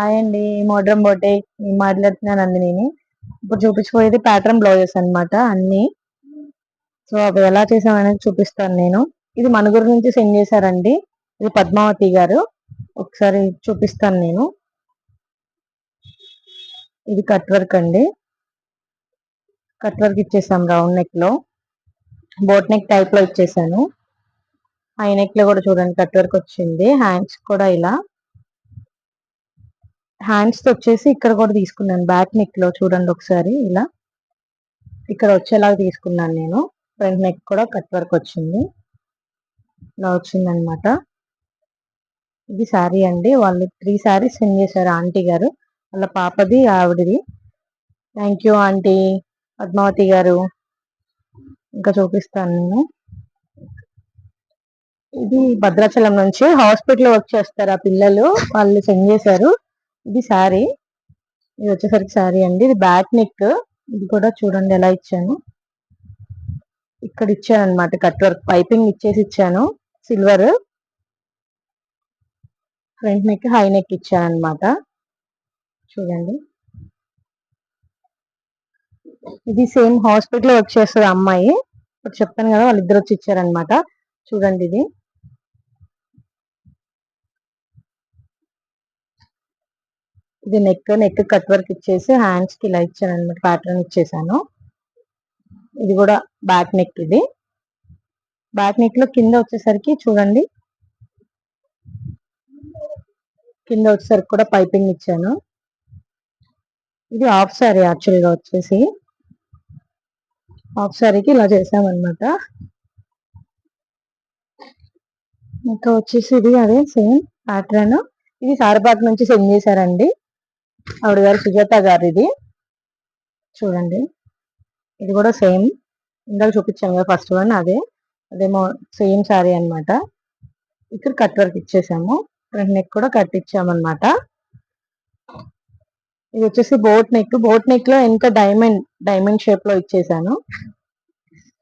Hi అండి. Modern బోటే మాట్లాడుతున్నానండి నేను. ఇప్పుడు చూపించబోయేది ప్యాటర్న్ బ్లౌజెస్ అన్నమాట అన్ని. సో అవి ఎలా చేసామనేది చూపిస్తాను నేను. ఇది మనుగురు నుంచి సెండ్ చేశారండి. ఇది పద్మావతి గారు. ఒకసారి చూపిస్తాను నేను. ఇది కట్ వర్క్ అండి. కట్ వర్క్ ఇచ్చేసాం రౌండ్ నెక్ లో. బోట్ నెక్ టైప్ లో ఇచ్చేసాను. హై నెక్ లో కూడా చూడండి కట్ వర్క్ వచ్చింది. హ్యాండ్స్ కూడా ఇలా హ్యాండ్స్ వచ్చేసి ఇక్కడ కూడా తీసుకున్నాను. బ్యాక్ నెక్ లో చూడండి ఒకసారి ఇలా ఇక్కడ వచ్చేలాగా తీసుకున్నాను నేను. ఫ్రంట్ నెక్ కూడా కట్ వర్క్ వచ్చింది. ఇలా వచ్చిందనమాట. ఇది శారీ అండి. వాళ్ళు 3 శారీస్ సెండ్ చేశారు ఆంటీ గారు. వాళ్ళ పాపది ఆవిడది. థ్యాంక్ యూ ఆంటీ పద్మావతి గారు. ఇంకా చూపిస్తాను నేను. ఇది భద్రాచలం నుంచి హాస్పిటల్ వర్క్ చేస్తారు ఆ పిల్లలు. వాళ్ళు సెండ్ చేశారు. ఇది శారీ. ఇది వచ్చేసరికి శారీ అండి. ఇది బ్యాక్ నెక్. ఇది కూడా చూడండి ఎలా ఇచ్చాను. ఇక్కడ ఇచ్చాను అనమాట కట్ వర్క్ పైపింగ్ ఇచ్చేసి ఇచ్చాను. Silver front neck high neck ఇచ్చాను అనమాట. చూడండి ఇది సేమ్ హాస్పిటల్ వర్క్ చేస్తుంది అమ్మాయి. ఇప్పుడు చెప్తాను కదా వాళ్ళిద్దరు వచ్చి ఇచ్చారనమాట. చూడండి ఇది నెక్ కట్ వర్క్ ఇచ్చేసి హ్యాండ్స్ కి ఇలా ఇచ్చాను అనమాట. ప్యాటర్న్ ఇచ్చేసాను. ఇది కూడా బ్యాక్ నెక్. ఇది బ్యాక్ నెక్ లో కింద వచ్చేసరికి చూడండి కింద వచ్చేసరికి కూడా పైపింగ్ ఇచ్చాను. ఇది హాఫ్ శారీ యాక్చువల్ గా వచ్చేసి హాఫ్ శారీకి ఇలా చేసామన్నమాట. ఇంకా వచ్చేసి ఇది అదే సేమ్ ప్యాటర్న్. ఇది సారపాటు నుంచి సెండ్ చేశారండి ఆవిడ గారు సుజాత గారు. ఇది చూడండి ఇది కూడా సేమ్ ఇందాక చూపించాను కదా ఫస్ట్ వన్ అదేమో సేమ్ శారీ అనమాట. ఇక్కడ కట్ వర్క్ ఇచ్చేసాము. ఫ్రంట్ నెక్ కూడా కట్ ఇచ్చామన్నమాట. ఇది వచ్చేసి బోట్ నెక్ లో ఎంత డైమండ్ షేప్ లో ఇచ్చేసాను.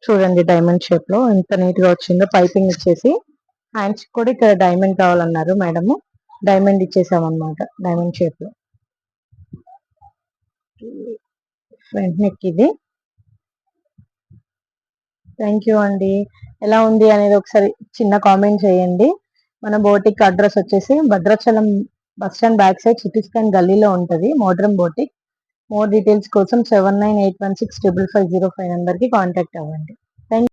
చూడండి డైమండ్ షేప్ లో ఎంత నీట్ గా వచ్చిందో. పైపింగ్ ఇచ్చేసి హ్యాండ్స్ కూడా ఇక్కడ డైమండ్ కావాలన్నారు మేడము. డైమండ్ ఇచ్చేసామన్నమాట డైమండ్ షేప్ లో. ఫ్రంట్ నెక్ ఇది. థ్యాంక్ యూ అండి. ఎలా ఉంది అనేది ఒకసారి చిన్న కామెంట్ చేయండి. మన బోటిక్ అడ్రస్ వచ్చేసి Bhadrachalam bus stand back side CT scan గల్లీలో ఉంటుంది మోడ్రన్ బోటిక్. మోర్ డీటెయిల్స్ కోసం 7981655505 నెంబర్కి కాంటాక్ట్ అవ్వండి.